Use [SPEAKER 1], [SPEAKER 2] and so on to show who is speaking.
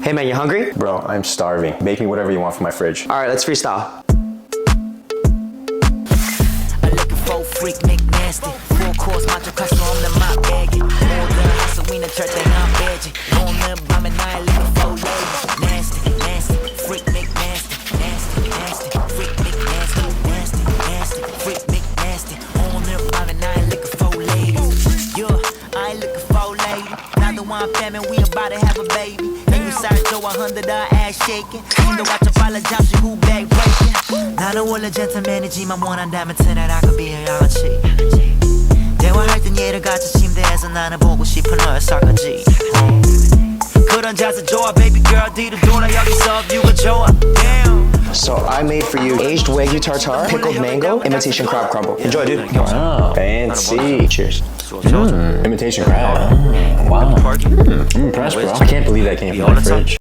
[SPEAKER 1] Hey man, you hungry?
[SPEAKER 2] Bro, I'm starving. Make me whatever you want from my fridge.
[SPEAKER 1] All right, let's freestyle.
[SPEAKER 3] A looking for freak, McNasty. Full course, macho custom on the my baggy. More than hustle, we in the church, they not badgy. On the bomb and I looking for lady. Nasty, nasty, freak, McNasty. Nasty, nasty, freak, McNasty. Nasty, nasty, freak, McNasty. On the bomb and I looking for lady. Yeah, I ain't looking for lady. Now the one family, we about to have a baby. Sergio 100 ass shaking. Ain't watch apologize, who back breaking. 나는 원래 젠틀맨이지만 원한다면 tonight I could be your auntie. 대화할 땐 얘를 같이 침대에서 나는 보고 싶은 너의 설거지. 그런 자세 좋아 baby girl 뒤로 돌아 여기서 뷰가 좋아. Damn.
[SPEAKER 1] So I made for you aged Wagyu tartar, pickled mango, imitation crab crumble. Enjoy, dude.
[SPEAKER 2] Wow, fancy.
[SPEAKER 1] Cheers.
[SPEAKER 2] Imitation crab. Wow. I'm impressed, bro. I can't believe that came from my fridge.